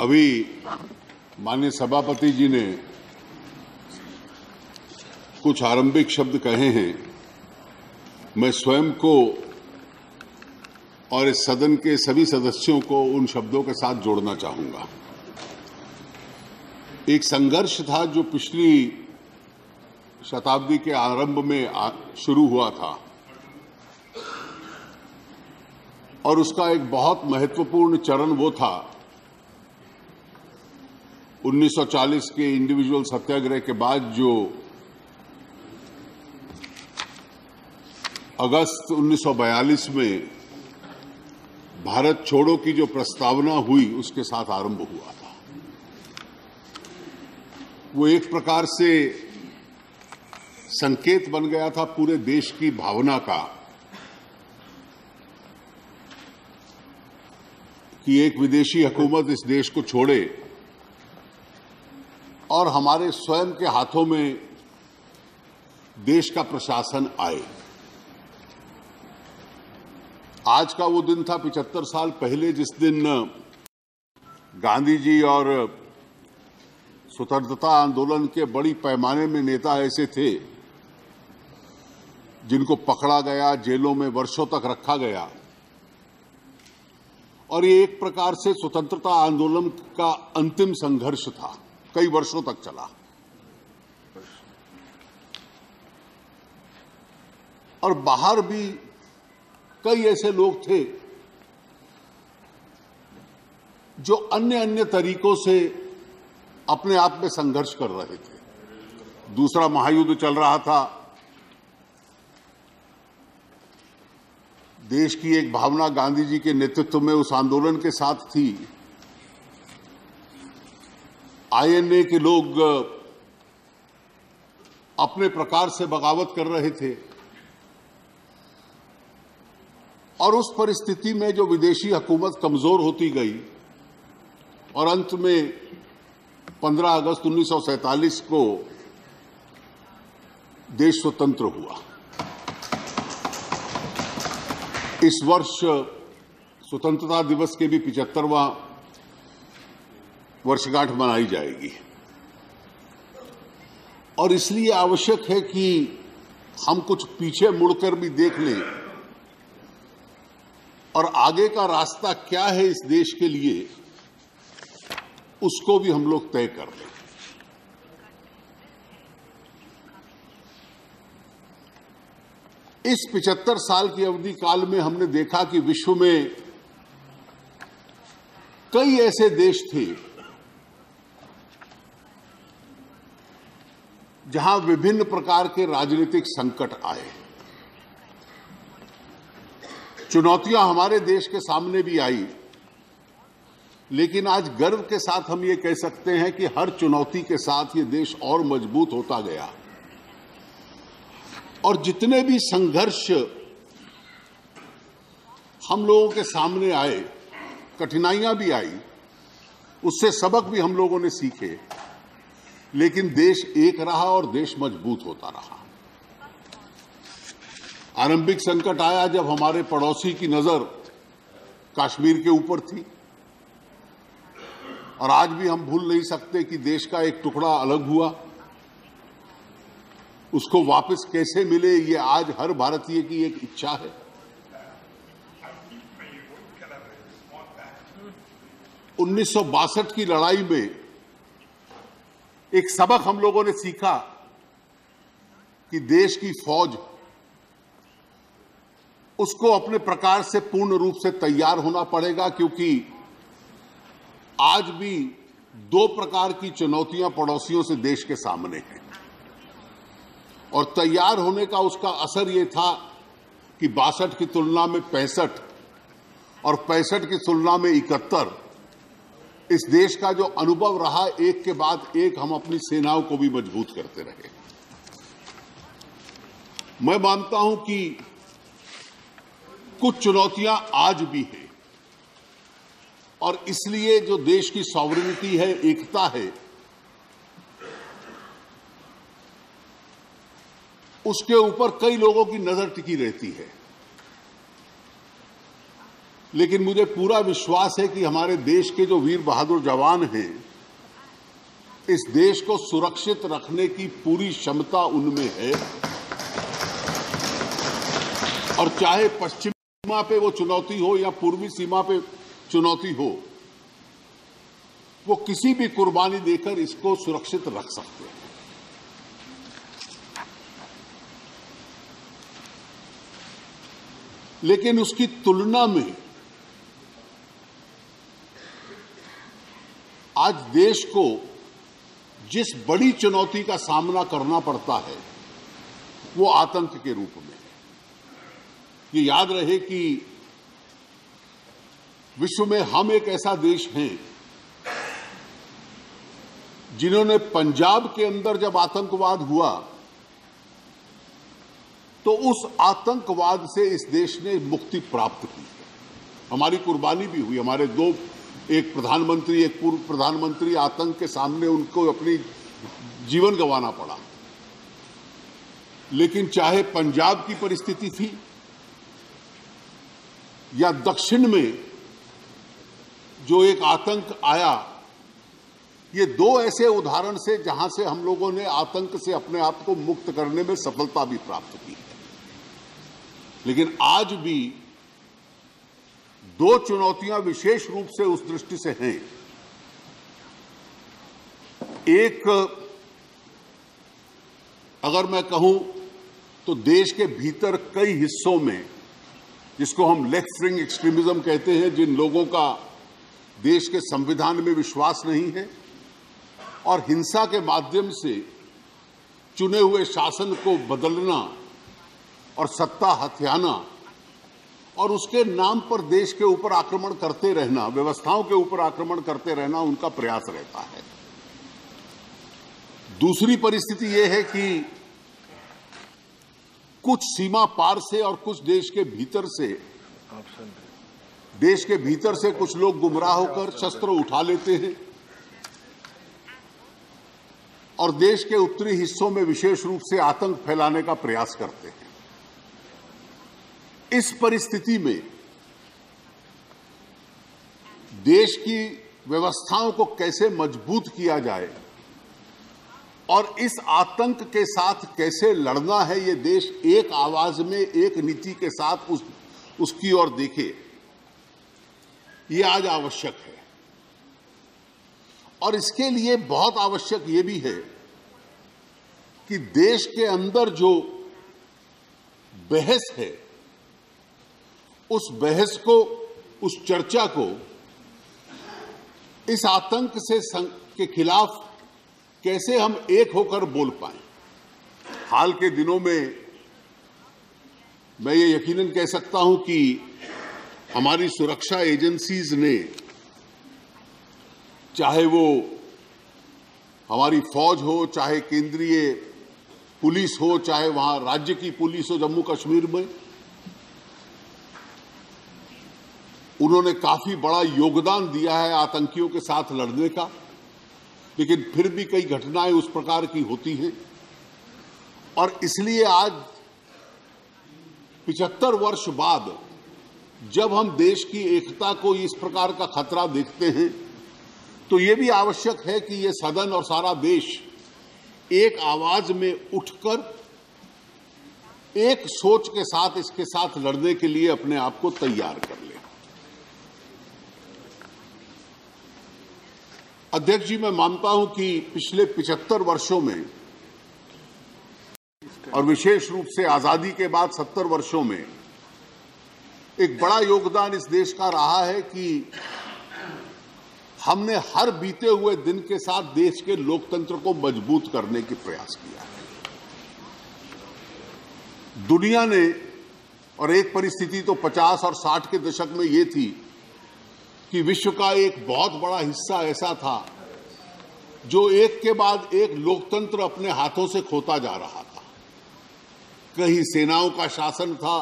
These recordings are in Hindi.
अभी माननीय सभापति जी ने कुछ आरंभिक शब्द कहे हैं। मैं स्वयं को और इस सदन के सभी सदस्यों को उन शब्दों के साथ जोड़ना चाहूंगा। एक संघर्ष था जो पिछली शताब्दी के आरंभ में शुरू हुआ था और उसका एक बहुत महत्वपूर्ण चरण वो था 1940 के इंडिविजुअल सत्याग्रह के बाद जो अगस्त 1942 में भारत छोड़ो की जो प्रस्तावना हुई उसके साथ आरंभ हुआ था। वो एक प्रकार से संकेत बन गया था पूरे देश की भावना का कि एक विदेशी हुकूमत इस देश को छोड़े और हमारे स्वयं के हाथों में देश का प्रशासन आए। आज का वो दिन था 75 साल पहले, जिस दिन गांधी जी और स्वतंत्रता आंदोलन के बड़ी पैमाने में नेता ऐसे थे जिनको पकड़ा गया, जेलों में वर्षों तक रखा गया और ये एक प्रकार से स्वतंत्रता आंदोलन का अंतिम संघर्ष था, कई वर्षों तक चला। और बाहर भी कई ऐसे लोग थे जो अन्य तरीकों से अपने आप में संघर्ष कर रहे थे। दूसरा महायुद्ध चल रहा था, देश की एक भावना गांधी जी के नेतृत्व में उस आंदोलन के साथ थी। आईएनए के लोग अपने प्रकार से बगावत कर रहे थे और उस परिस्थिति में जो विदेशी हुकूमत कमजोर होती गई और अंत में 15 अगस्त 1947 को देश स्वतंत्र हुआ। इस वर्ष स्वतंत्रता दिवस के भी 75वां वर्षगांठ मनाई जाएगी और इसलिए आवश्यक है कि हम कुछ पीछे मुड़कर भी देख लें और आगे का रास्ता क्या है इस देश के लिए, उसको भी हम लोग तय कर लें। इस 75 साल की अवधि काल में हमने देखा कि विश्व में कई ऐसे देश थे जहां विभिन्न प्रकार के राजनीतिक संकट आए। चुनौतियां हमारे देश के सामने भी आई, लेकिन आज गर्व के साथ हम ये कह सकते हैं कि हर चुनौती के साथ ये देश और मजबूत होता गया और जितने भी संघर्ष हम लोगों के सामने आए, कठिनाइयां भी आई, उससे सबक भी हम लोगों ने सीखे, लेकिन देश एक रहा और देश मजबूत होता रहा। आरंभिक संकट आया जब हमारे पड़ोसी की नजर कश्मीर के ऊपर थी और आज भी हम भूल नहीं सकते कि देश का एक टुकड़ा अलग हुआ। उसको वापस कैसे मिले, ये आज हर भारतीय की एक इच्छा है। उन्नीस की लड़ाई में एक सबक हम लोगों ने सीखा कि देश की फौज, उसको अपने प्रकार से पूर्ण रूप से तैयार होना पड़ेगा, क्योंकि आज भी दो प्रकार की चुनौतियां पड़ोसियों से देश के सामने हैं और तैयार होने का उसका असर ये था कि 62 की तुलना में 65 और 65 की तुलना में 71 इस देश का जो अनुभव रहा, एक के बाद एक हम अपनी सेनाओं को भी मजबूत करते रहे। मैं मानता हूं कि कुछ चुनौतियां आज भी हैं और इसलिए जो देश की सॉवरेनिटी है, एकता है, उसके ऊपर कई लोगों की नजर टिकी रहती है। लेकिन मुझे पूरा विश्वास है कि हमारे देश के जो वीर बहादुर जवान हैं, इस देश को सुरक्षित रखने की पूरी क्षमता उनमें है। और चाहे पश्चिम सीमा पे वो चुनौती हो या पूर्वी सीमा पे चुनौती हो, वो किसी भी कुर्बानी देकर इसको सुरक्षित रख सकते हैं। लेकिन उसकी तुलना में आज देश को जिस बड़ी चुनौती का सामना करना पड़ता है वो आतंक के रूप में है। ये याद रहे कि विश्व में हम एक ऐसा देश हैं जिन्होंने पंजाब के अंदर जब आतंकवाद हुआ तो उस आतंकवाद से इस देश ने मुक्ति प्राप्त की। हमारी कुर्बानी भी हुई। हमारे दो, एक प्रधानमंत्री, एक पूर्व प्रधानमंत्री, आतंक के सामने उनको अपनी जीवन गंवाना पड़ा। लेकिन चाहे पंजाब की परिस्थिति थी या दक्षिण में जो एक आतंक आया, ये दो ऐसे उदाहरण से जहां से हम लोगों ने आतंक से अपने आप को मुक्त करने में सफलता भी प्राप्त की है। लेकिन आज भी दो चुनौतियां विशेष रूप से उस दृष्टि से हैं। एक, अगर मैं कहूं तो देश के भीतर कई हिस्सों में, जिसको हम लेफ्ट विंग एक्सट्रीमिज्म कहते हैं, जिन लोगों का देश के संविधान में विश्वास नहीं है और हिंसा के माध्यम से चुने हुए शासन को बदलना और सत्ता हथियाना और उसके नाम पर देश के ऊपर आक्रमण करते रहना, व्यवस्थाओं के ऊपर आक्रमण करते रहना उनका प्रयास रहता है। दूसरी परिस्थिति यह है कि कुछ सीमा पार से और कुछ देश के भीतर से कुछ लोग गुमराह होकर शस्त्र उठा लेते हैं और देश के उत्तरी हिस्सों में विशेष रूप से आतंक फैलाने का प्रयास करते हैं। इस परिस्थिति में देश की व्यवस्थाओं को कैसे मजबूत किया जाए और इस आतंक के साथ कैसे लड़ना है, ये देश एक आवाज में, एक नीति के साथ उसकी ओर देखे, ये आज आवश्यक है। और इसके लिए बहुत आवश्यक ये भी है कि देश के अंदर जो बहस है, उस बहस को, उस चर्चा को इस आतंक के खिलाफ कैसे हम एक होकर बोल पाएं। हाल के दिनों में मैं ये यकीनन कह सकता हूं कि हमारी सुरक्षा एजेंसीज ने, चाहे वो हमारी फौज हो, चाहे केंद्रीय पुलिस हो, चाहे वहां राज्य की पुलिस हो जम्मू कश्मीर में, उन्होंने काफी बड़ा योगदान दिया है आतंकियों के साथ लड़ने का। लेकिन फिर भी कई घटनाएं उस प्रकार की होती हैं और इसलिए आज 75 वर्ष बाद जब हम देश की एकता को इस प्रकार का खतरा देखते हैं तो ये भी आवश्यक है कि ये सदन और सारा देश एक आवाज में उठकर एक सोच के साथ इसके साथ लड़ने के लिए अपने आप को तैयार कर ले। अध्यक्ष जी, मैं मानता हूं कि पिछले 75 वर्षों में और विशेष रूप से आजादी के बाद 70 वर्षों में एक बड़ा योगदान इस देश का रहा है कि हमने हर बीते हुए दिन के साथ देश के लोकतंत्र को मजबूत करने की प्रयास किया है। दुनिया ने, और एक परिस्थिति तो 50 और 60 के दशक में ये थी कि विश्व का एक बहुत बड़ा हिस्सा ऐसा था जो एक के बाद एक लोकतंत्र अपने हाथों से खोता जा रहा था। कहीं सेनाओं का शासन था,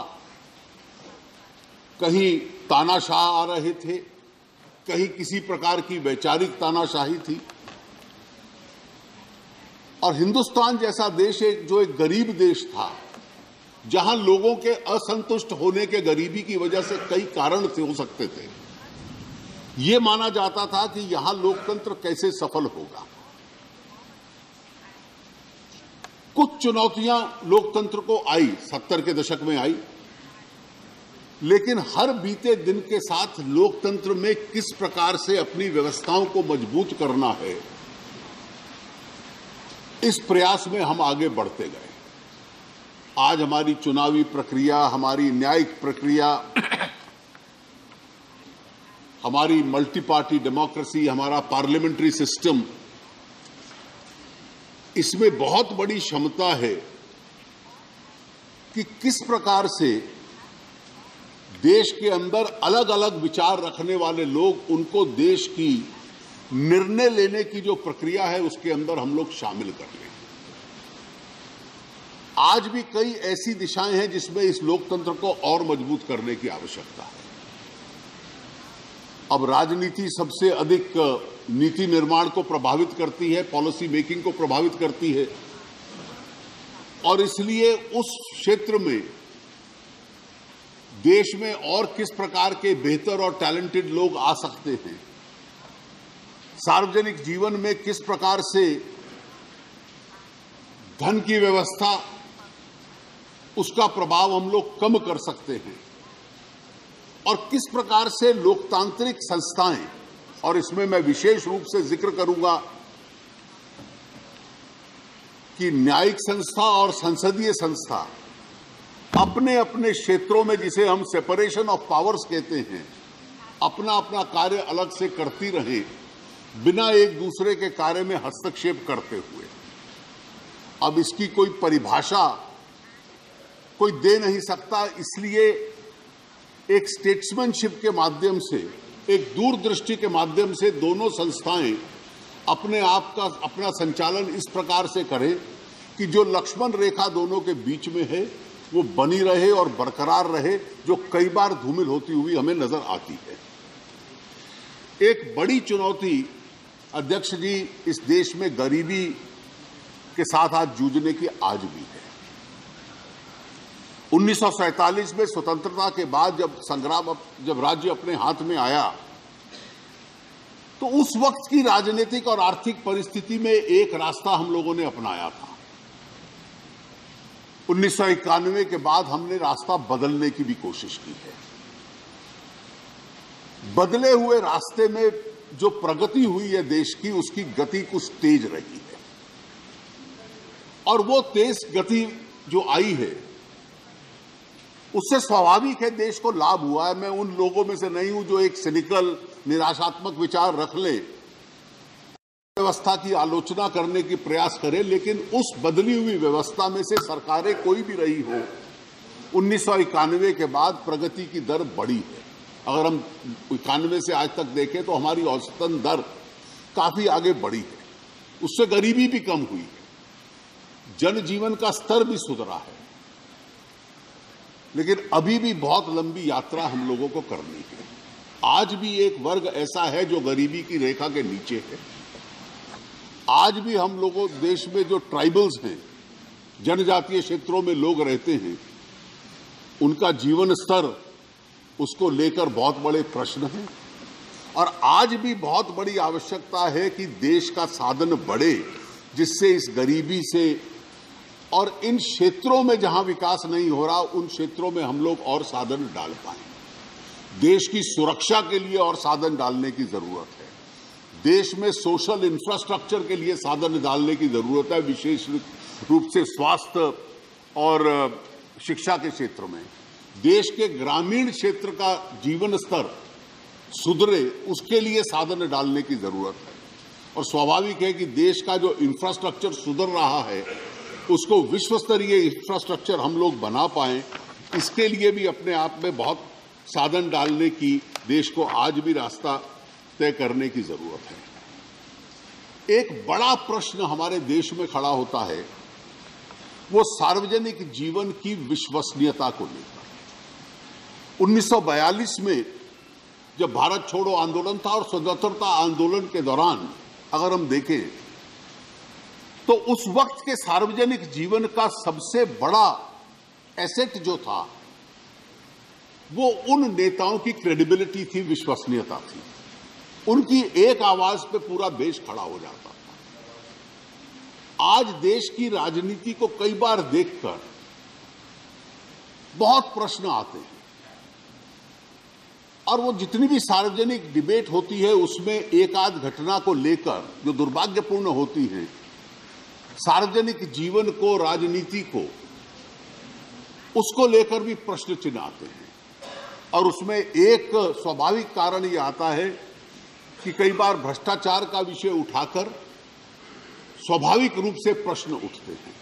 कहीं तानाशाह आ रहे थे, कहीं किसी प्रकार की वैचारिक तानाशाही थी। और हिंदुस्तान जैसा देश जो एक गरीब देश था, जहां लोगों के असंतुष्ट होने के गरीबी की वजह से कई कारण से हो सकते थे, यह माना जाता था कि यहां लोकतंत्र कैसे सफल होगा। कुछ चुनौतियां लोकतंत्र को आई, 70 के दशक में आई, लेकिन हर बीते दिन के साथ लोकतंत्र में किस प्रकार से अपनी व्यवस्थाओं को मजबूत करना है, इस प्रयास में हम आगे बढ़ते गए। आज हमारी चुनावी प्रक्रिया, हमारी न्यायिक प्रक्रिया, हमारी मल्टी पार्टी डेमोक्रेसी, हमारा पार्लियामेंट्री सिस्टम, इसमें बहुत बड़ी क्षमता है कि किस प्रकार से देश के अंदर अलग अलग विचार रखने वाले लोग, उनको देश की निर्णय लेने की जो प्रक्रिया है उसके अंदर हम लोग शामिल कर लें। आज भी कई ऐसी दिशाएं हैं जिसमें इस लोकतंत्र को और मजबूत करने की आवश्यकता है। अब राजनीति सबसे अधिक नीति निर्माण को प्रभावित करती है, पॉलिसी मेकिंग को प्रभावित करती है, और इसलिए उस क्षेत्र में देश में और किस प्रकार के बेहतर और टैलेंटेड लोग आ सकते हैं, सार्वजनिक जीवन में किस प्रकार से धन की व्यवस्था, उसका प्रभाव हम लोग कम कर सकते हैं, और किस प्रकार से लोकतांत्रिक संस्थाएं, और इसमें मैं विशेष रूप से जिक्र करूंगा कि न्यायिक संस्था और संसदीय संस्था अपने अपने क्षेत्रों में, जिसे हम सेपरेशन ऑफ पावर्स कहते हैं, अपना अपना कार्य अलग से करती रहे, बिना एक दूसरे के कार्य में हस्तक्षेप करते हुए। अब इसकी कोई परिभाषा कोई दे नहीं सकता, इसलिए एक स्टेट्समैनशिप के माध्यम से, एक दूरदृष्टि के माध्यम से दोनों संस्थाएं अपने आप का अपना संचालन इस प्रकार से करें कि जो लक्ष्मण रेखा दोनों के बीच में है वो बनी रहे और बरकरार रहे, जो कई बार धूमिल होती हुई हमें नजर आती है। एक बड़ी चुनौती अध्यक्ष जी इस देश में गरीबी के साथ आज जूझने की आज भी है। 1947 में स्वतंत्रता के बाद जब राज्य अपने हाथ में आया, तो उस वक्त की राजनीतिक और आर्थिक परिस्थिति में एक रास्ता हम लोगों ने अपनाया था। 1991 के बाद हमने रास्ता बदलने की भी कोशिश की है। बदले हुए रास्ते में जो प्रगति हुई है देश की, उसकी गति कुछ तेज रही है, और वो तेज गति जो आई है उससे स्वाभाविक है देश को लाभ हुआ है। मैं उन लोगों में से नहीं हूं जो एक सिनिकल, निराशात्मक विचार रख ले, व्यवस्था की आलोचना करने की प्रयास करे, लेकिन उस बदली हुई व्यवस्था में से सरकारें कोई भी रही हो, 1991 के बाद प्रगति की दर बढ़ी है। अगर हम 91 से आज तक देखें तो हमारी औसतन दर काफी आगे बढ़ी है, उससे गरीबी भी कम हुई है, जनजीवन का स्तर भी सुधरा है। लेकिन अभी भी बहुत लंबी यात्रा हम लोगों को करनी है। आज भी एक वर्ग ऐसा है जो गरीबी की रेखा के नीचे है। आज भी हम लोगों, देश में जो ट्राइबल्स हैं, जनजातीय क्षेत्रों में लोग रहते हैं, उनका जीवन स्तर, उसको लेकर बहुत बड़े प्रश्न हैं, और आज भी बहुत बड़ी आवश्यकता है कि देश का साधन बढ़े, जिससे इस गरीबी से और इन क्षेत्रों में जहां विकास नहीं हो रहा, उन क्षेत्रों में हम लोग और साधन डाल पाएं। देश की सुरक्षा के लिए और साधन डालने की जरूरत है। देश में सोशल इंफ्रास्ट्रक्चर के लिए साधन डालने की जरूरत है, विशेष रूप से स्वास्थ्य और शिक्षा के क्षेत्र में। देश के ग्रामीण क्षेत्र का जीवन स्तर सुधरे, उसके लिए साधन डालने की जरूरत है। और स्वाभाविक है कि देश का जो इंफ्रास्ट्रक्चर सुधर रहा है, उसको विश्व स्तरीय इंफ्रास्ट्रक्चर हम लोग बना पाएं, इसके लिए भी अपने आप में बहुत साधन डालने की, देश को आज भी रास्ता तय करने की जरूरत है। एक बड़ा प्रश्न हमारे देश में खड़ा होता है, वो सार्वजनिक जीवन की विश्वसनीयता को लेकर। 1942 में जब भारत छोड़ो आंदोलन था और स्वतंत्रता आंदोलन के दौरान अगर हम देखें तो उस वक्त के सार्वजनिक जीवन का सबसे बड़ा एसेट जो था वो उन नेताओं की क्रेडिबिलिटी थी, विश्वसनीयता थी। उनकी एक आवाज पे पूरा देश खड़ा हो जाता था। आज देश की राजनीति को कई बार देखकर बहुत प्रश्न आते हैं, और वो जितनी भी सार्वजनिक डिबेट होती है उसमें एक आध घटना को लेकर जो दुर्भाग्यपूर्ण होती है, सार्वजनिक जीवन को, राजनीति को, उसको लेकर भी प्रश्न चिन्ह आते हैं। और उसमें एक स्वाभाविक कारण ये आता है कि कई बार भ्रष्टाचार का विषय उठाकर स्वाभाविक रूप से प्रश्न उठते हैं।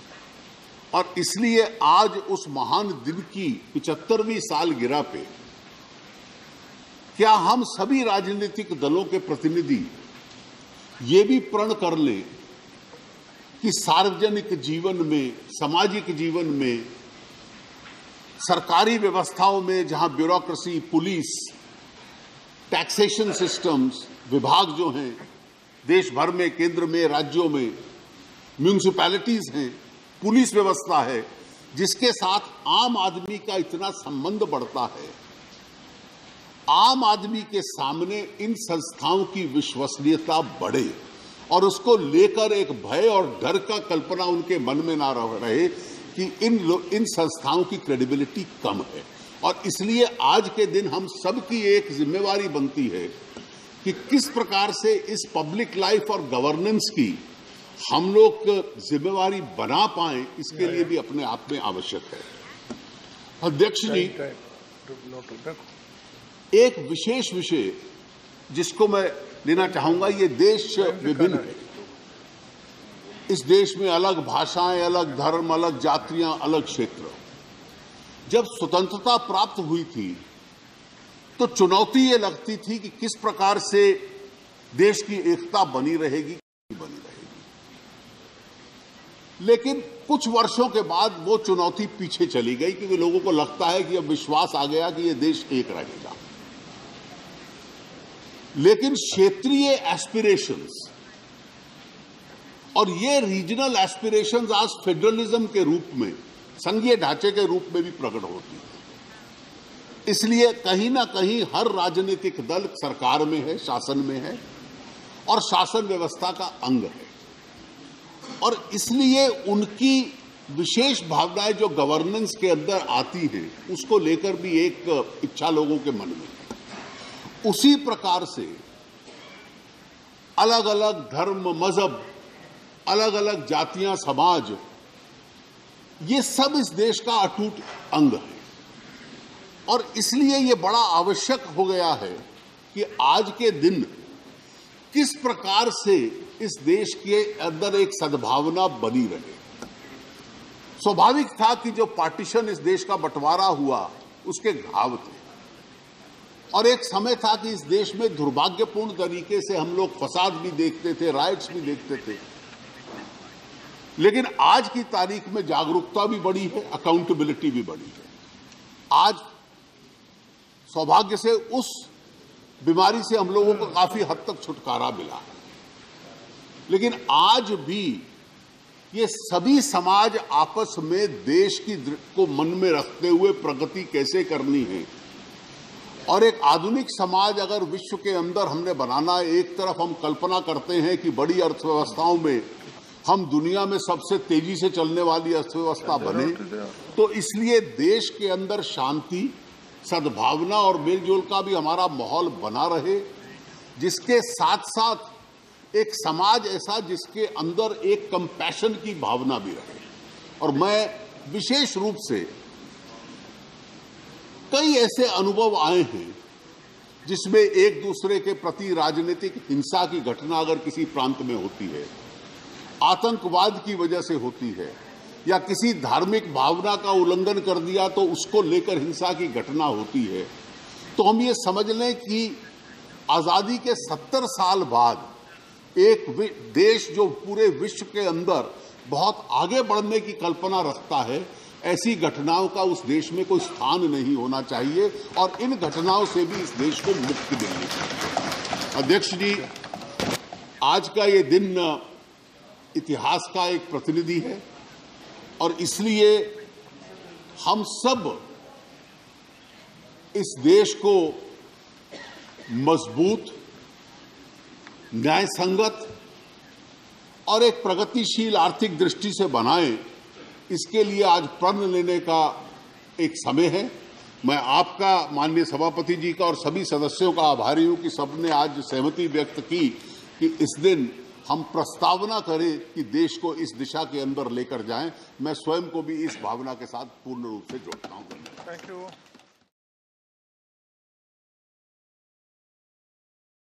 और इसलिए आज उस महान दिन की 75वीं सालगिरह पे क्या हम सभी राजनीतिक दलों के प्रतिनिधि ये भी प्रण कर लें कि सार्वजनिक जीवन में, सामाजिक जीवन में, सरकारी व्यवस्थाओं में जहां ब्यूरोक्रेसी, पुलिस, टैक्सेशन सिस्टम्स, विभाग जो हैं देश भर में, केंद्र में, राज्यों में, म्यूनिसिपैलिटीज हैं, पुलिस व्यवस्था है, जिसके साथ आम आदमी का इतना संबंध बढ़ता है, आम आदमी के सामने इन संस्थाओं की विश्वसनीयता बढ़े और उसको लेकर एक भय और डर का कल्पना उनके मन में ना रहे कि इन संस्थाओं की क्रेडिबिलिटी कम है। और इसलिए आज के दिन हम सबकी एक जिम्मेवारी बनती है कि किस प्रकार से इस पब्लिक लाइफ और गवर्नेंस की हम लोग जिम्मेवारी बना पाएं, इसके लिए भी अपने आप में आवश्यक है। अध्यक्ष जी, एक विशेष विषय जिसको मैं लेना चाहूंगा, ये देश विभिन्न है। इस देश में अलग भाषाएं, अलग धर्म, अलग जातियां, अलग क्षेत्र। जब स्वतंत्रता प्राप्त हुई थी तो चुनौती ये लगती थी कि किस प्रकार से देश की एकता बनी रहेगी। लेकिन कुछ वर्षों के बाद वो चुनौती पीछे चली गई क्योंकि लोगों को लगता है कि अब विश्वास आ गया कि ये देश एक रहेगा। लेकिन क्षेत्रीय एस्पिरेशंस और ये रीजनल एस्पिरेशंस आज फेडरलिज्म के रूप में, संघीय ढांचे के रूप में भी प्रकट होती है। इसलिए कहीं ना कहीं हर राजनीतिक दल सरकार में है, शासन में है और शासन व्यवस्था का अंग है, और इसलिए उनकी विशेष भावनाएं जो गवर्नेंस के अंदर आती हैं उसको लेकर भी एक इच्छा लोगों के मन में है। उसी प्रकार से अलग अलग धर्म, मजहब, अलग अलग जातियां, समाज, ये सब इस देश का अटूट अंग है। और इसलिए ये बड़ा आवश्यक हो गया है कि आज के दिन किस प्रकार से इस देश के अंदर एक सद्भावना बनी रहे। स्वाभाविक था कि जो पार्टीशन इस देश का बंटवारा हुआ उसके घाव थे, और एक समय था कि इस देश में दुर्भाग्यपूर्ण तरीके से हम लोग फसाद भी देखते थे, राइट्स भी देखते थे। लेकिन आज की तारीख में जागरूकता भी बढ़ी है, अकाउंटेबिलिटी भी बढ़ी है। आज सौभाग्य से उस बीमारी से हम लोगों को काफी हद तक छुटकारा मिला है। लेकिन आज भी ये सभी समाज आपस में देश की को मन में रखते हुए प्रगति कैसे करनी है, और एक आधुनिक समाज अगर विश्व के अंदर हमने बनाना है, एक तरफ हम कल्पना करते हैं कि बड़ी अर्थव्यवस्थाओं में हम दुनिया में सबसे तेजी से चलने वाली अर्थव्यवस्था बने, तो इसलिए देश के अंदर शांति, सद्भावना और मेलजोल का भी हमारा माहौल बना रहे, जिसके साथ साथ एक समाज ऐसा जिसके अंदर एक कंपैशन की भावना भी रहे। और मैं विशेष रूप से कई ऐसे अनुभव आए हैं जिसमें एक दूसरे के प्रति राजनीतिक हिंसा की घटना अगर किसी प्रांत में होती है, आतंकवाद की वजह से होती है, या किसी धार्मिक भावना का उल्लंघन कर दिया तो उसको लेकर हिंसा की घटना होती है, तो हम ये समझ लें कि आजादी के 70 साल बाद एक देश जो पूरे विश्व के अंदर बहुत आगे बढ़ने की कल्पना रखता है, ऐसी घटनाओं का उस देश में कोई स्थान नहीं होना चाहिए और इन घटनाओं से भी इस देश को मुक्ति मिलनी चाहिए। अध्यक्ष जी, आज का ये दिन इतिहास का एक प्रतिनिधि है और इसलिए हम सब इस देश को मजबूत, न्याय संगत और एक प्रगतिशील आर्थिक दृष्टि से बनाएं, इसके लिए आज प्रण लेने का एक समय है। मैं आपका, माननीय सभापति जी का और सभी सदस्यों का आभारी हूं कि सबने आज सहमति व्यक्त की कि इस दिन हम प्रस्तावना करें कि देश को इस दिशा के अंदर लेकर जाएं। मैं स्वयं को भी इस भावना के साथ पूर्ण रूप से जोड़ता हूं। Thank you.